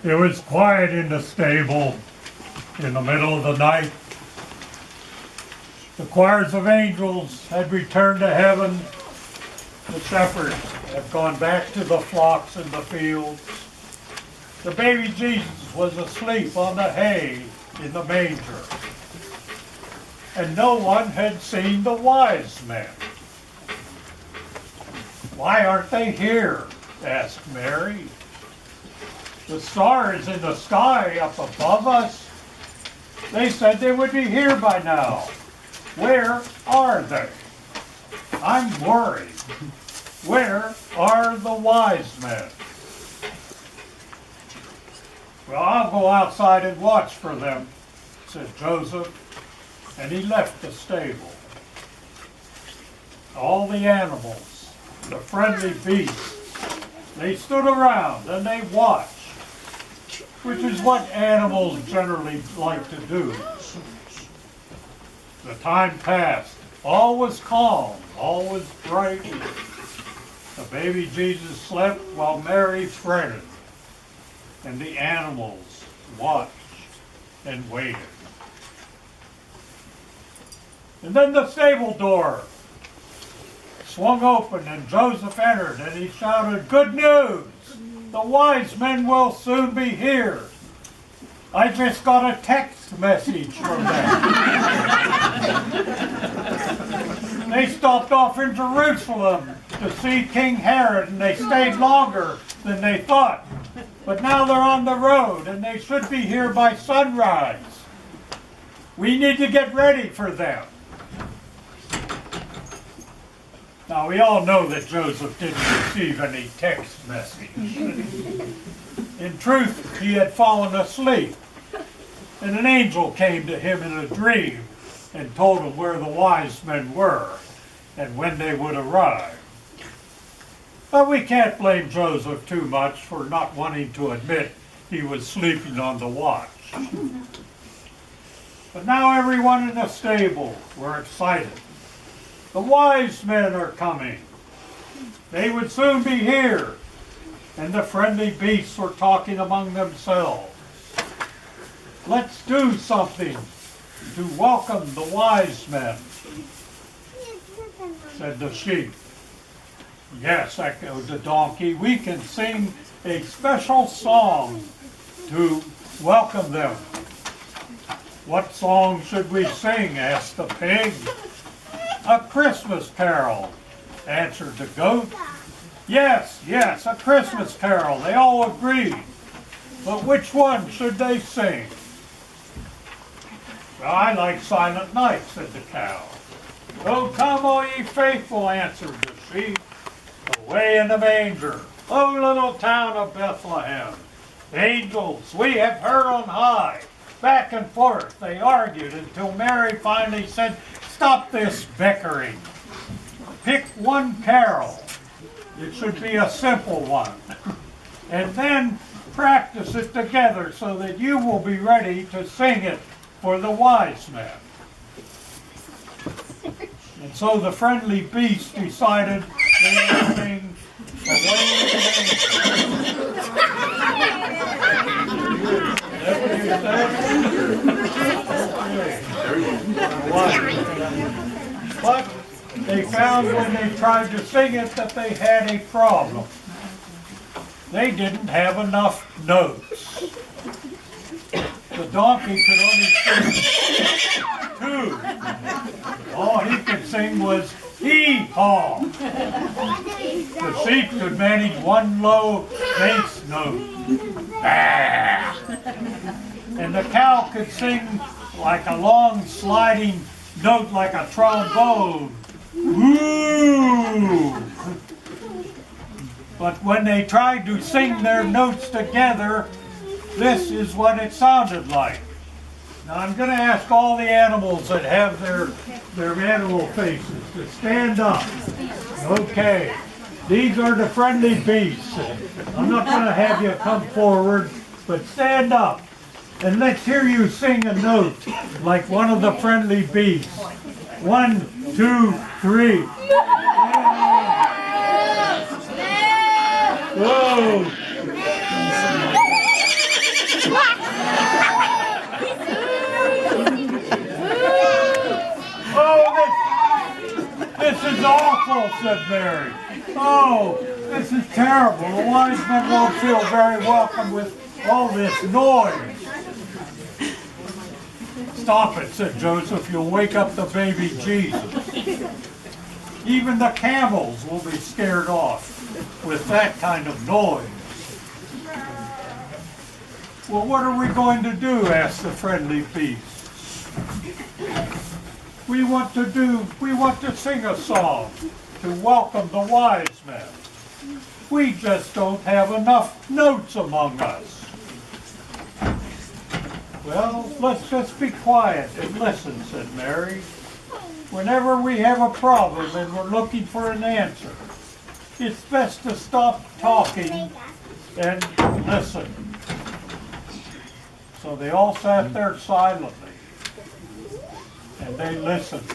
It was quiet in the stable in the middle of the night. The choirs of angels had returned to heaven. The shepherds had gone back to the flocks in the fields. The baby Jesus was asleep on the hay in the manger. And no one had seen the wise men. "Why aren't they here?" asked Mary. "The stars in the sky up above us, they said they would be here by now. Where are they? I'm worried. Where are the wise men?" "Well, I'll go outside and watch for them," said Joseph, and he left the stable. All the animals, the friendly beasts, they stood around and they watched, which is what animals generally like to do. The time passed. All was calm. All was bright. The baby Jesus slept while Mary fretted, and the animals watched and waited. And then the stable door swung open and Joseph entered and he shouted, "Good news! The wise men will soon be here. I just got a text message from them." They stopped off in Jerusalem to see King Herod and they stayed longer than they thought. But now they're on the road and they should be here by sunrise. We need to get ready for them. Now we all know that Joseph didn't receive any text message. In truth, he had fallen asleep, and an angel came to him in a dream and told him where the wise men were and when they would arrive. But we can't blame Joseph too much for not wanting to admit he was sleeping on the watch. But now everyone in the stable were excited. The wise men are coming. They would soon be here. And the friendly beasts were talking among themselves. "Let's do something to welcome the wise men," said the sheep. "Yes," echoed the donkey, "we can sing a special song to welcome them." "What song should we sing?" asked the pig. "A Christmas carol," answered the goat. Yes, a Christmas carol," they all agreed. "But which one should they sing?" "Well, I like Silent Night," said the cow. "Oh, come, all ye faithful," answered the sheep. "Away in the manger, oh, little town of Bethlehem. Angels we have heard on high." Back and forth they argued until Mary finally said, "Stop this bickering. Pick one carol. It should be a simple one. And then practice it together so that you will be ready to sing it for the wise men." And so the friendly beasts decided they would sing "Away in the But they found when they tried to sing it that they had a problem. They didn't have enough notes. The donkey could only sing two. All he could sing was hee-haw. The sheep could manage one low bass note. Ah. And the cow could sing like a long sliding note like a trombone. Ooh! But when they tried to sing their notes together, this is what it sounded like. Now I'm going to ask all the animals that have their animal faces to stand up. Okay. These are the friendly beasts. I'm not going to have you come forward, but stand up. And let's hear you sing a note like one of the friendly beasts. 1, 2, 3. Whoa! is awful, said Mary. Oh, this is terrible. The wise men won't feel very welcome with all this noise. Stop it, said Joseph. You'll wake up the baby Jesus. Even the camels will be scared off with that kind of noise. Well, what are we going to do? Asked the friendly beast. We want to sing a song to welcome the wise men. We just don't have enough notes among us. Well, let's just be quiet and listen, said Mary. Whenever we have a problem and we're looking for an answer, it's best to stop talking and listen. So they all sat there silently, and they listened.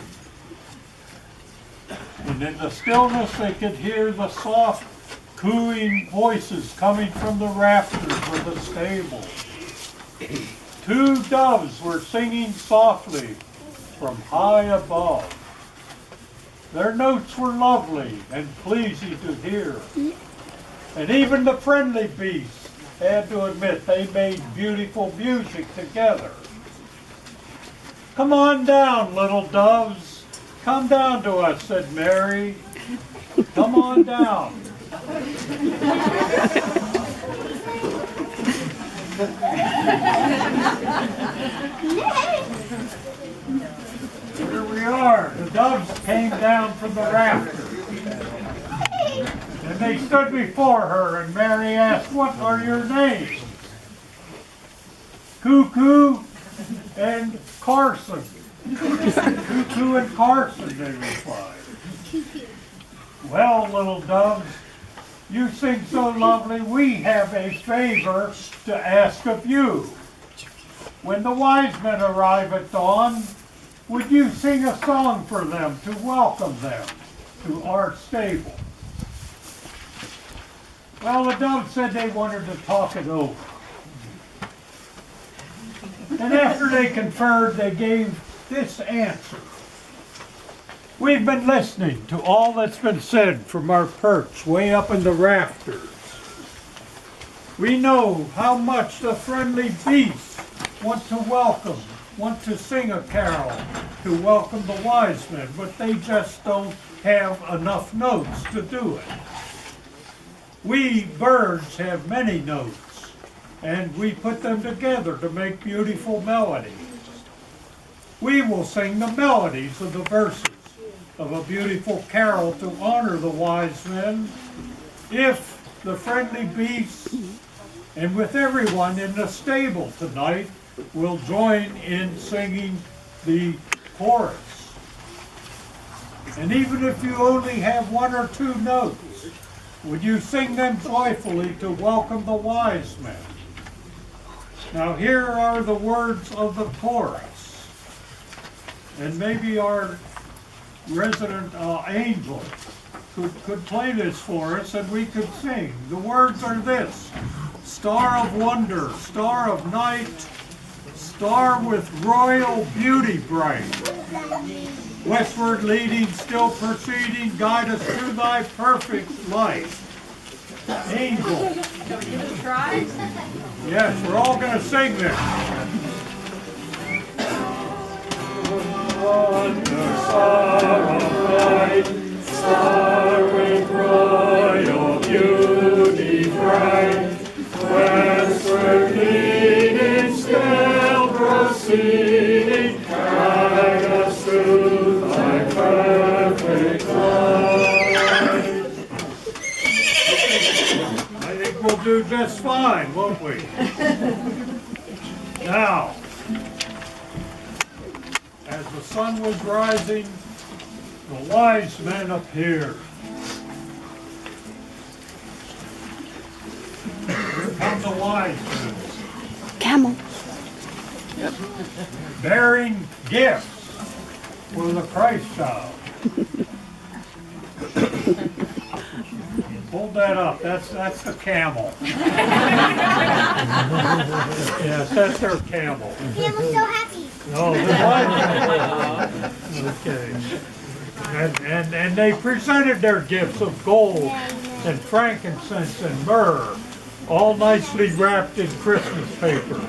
And in the stillness they could hear the soft, cooing voices coming from the rafters of the stable. 2 doves were singing softly from high above. Their notes were lovely and pleasing to hear. And even the friendly beasts had to admit they made beautiful music together. Come on down, little doves. Come down to us, said Mary. Come on down. Here we are. The doves came down from the rafters. And they stood before her, and Mary asked, what are your names? Cuckoo and Carson. Cuckoo and Carson, they replied. Well, little doves, you sing so lovely, we have a favor to ask of you. When the wise men arrive at dawn, would you sing a song for them to welcome them to our stable? Well, the doves said they wanted to talk it over. And after they conferred, they gave this answer. We've been listening to all that's been said from our perch way up in the rafters. We know how much the friendly beasts want to sing a carol to welcome the wise men, but they just don't have enough notes to do it. We birds have many notes, and we put them together to make beautiful melodies. We will sing the melodies of the verses of a beautiful carol to honor the wise men if the friendly beasts and with everyone in the stable tonight will join in singing the chorus. And even if you only have 1 or 2 notes, would you sing them joyfully to welcome the wise men? Now here are the words of the chorus. And maybe our resident angel could play this for us and we could sing. The words are this: star of wonder, star of night, star with royal beauty bright, westward leading, still proceeding, guide us through thy perfect light. Angel. Try? Yes, we're all going to sing this. Wonder, star of light, star with royal beauty bright, westward leading, still proceeding, guide us through thy perfect light. I think we'll do just fine, won't we? Now, as the sun was rising, the wise men appeared. Here come the wise men. Camel. Bearing gifts for the Christ child. Hold that up. That's the camel. Yes, that's their camel. Camel's so happy. No, the wise men. Okay. And they presented their gifts of gold and frankincense and myrrh, all nicely wrapped in Christmas paper.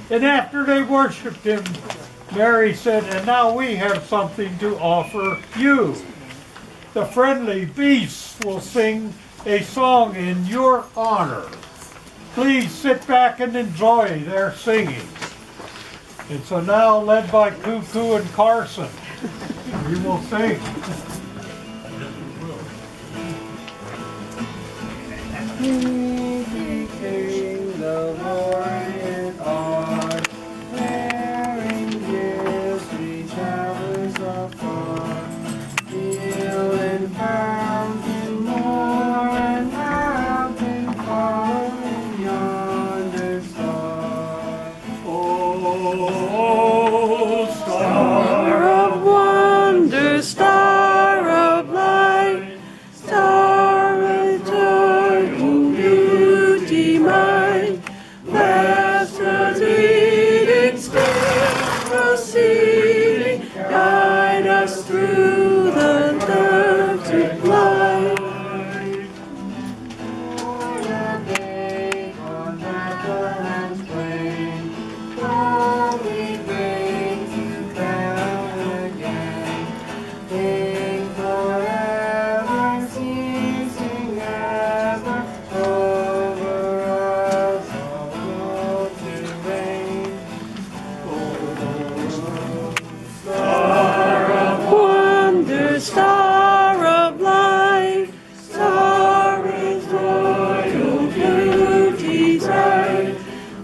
And after they worshiped him, Mary said, "And now we have something to offer you. The friendly beasts will sing a song in your honor. Please sit back and enjoy their singing." And so now, led by Cuckoo and Carson, we will sing. He came the Lord on, wearing gifts we travelers afar. Heal and found him more, and have been following yonder star. Oh, Star of wonder, star of light, star of joyful beauty mine, blessed was leading, still proceeding, guide us through the desert light. Born a babe on Bethlehem's plain, holy babe to crown again. King forever, ceasing ever, over us all to reign. Star of wonder, star of light, star is royal beauty's right.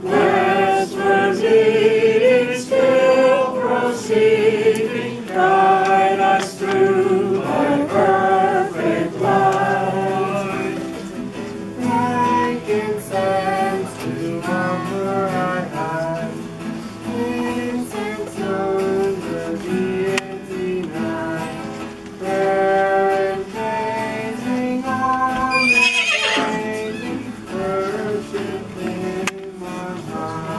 Westward leading, still proceeding, guide us through thy perfect light. Frankincense to offer I have, incense on the deity night, prayer and praising all the praising, worship him on high.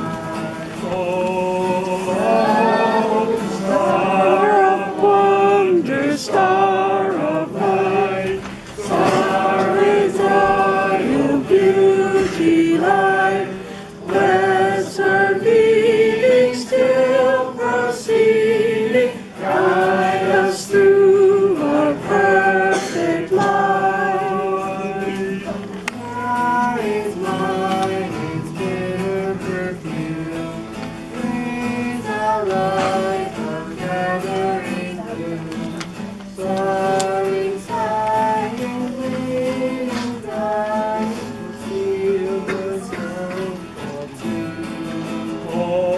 Star of wonder, star of light, star is royal beauty light. Westward leading, still proceeding, guide us through our perfect light. God is mine, its bitter perfume, breathes a life of gathering gloom. Soaring high and bleeding dry, seal the scornful tomb. oh,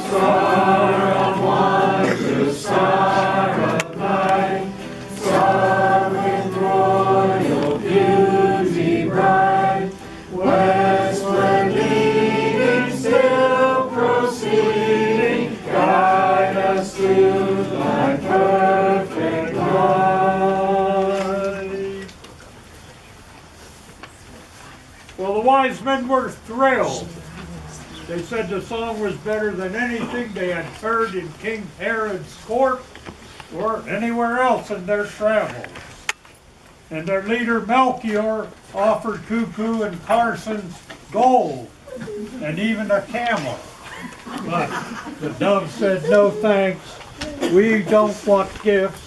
Star of wonder, star of light, star with royal beauty bright, westward leading, still proceeding, guide us through thy perfect light. Well, the wise men were thrilled. They said the song was better than anything they had heard in King Herod's court or anywhere else in their travels. And their leader Melchior offered Cuckoo and Carson's gold and even a camel. But the dove said, "No thanks, we don't want gifts.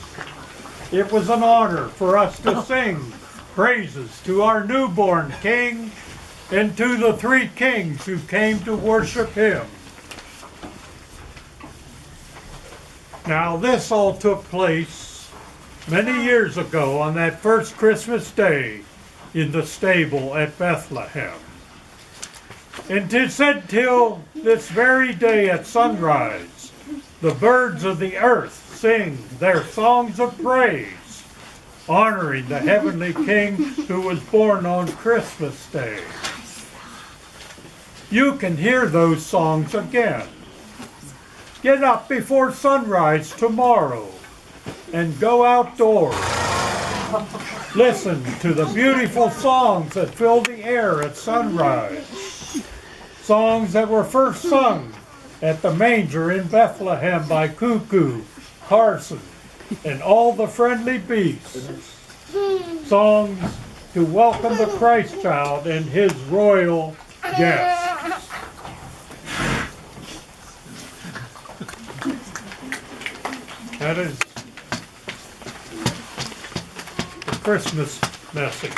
It was an honor for us to sing praises to our newborn king and to the three kings who came to worship him." Now this all took place many years ago on that first Christmas day in the stable at Bethlehem. And 'tis said till this very day at sunrise, the birds of the earth sing their songs of praise, honoring the heavenly King who was born on Christmas Day. You can hear those songs again. Get up before sunrise tomorrow and go outdoors. Listen to the beautiful songs that fill the air at sunrise. Songs that were first sung at the manger in Bethlehem by Cuckoo Carson, and all the friendly beasts. Songs to welcome the Christ child and his royal guests. That is the Christmas message.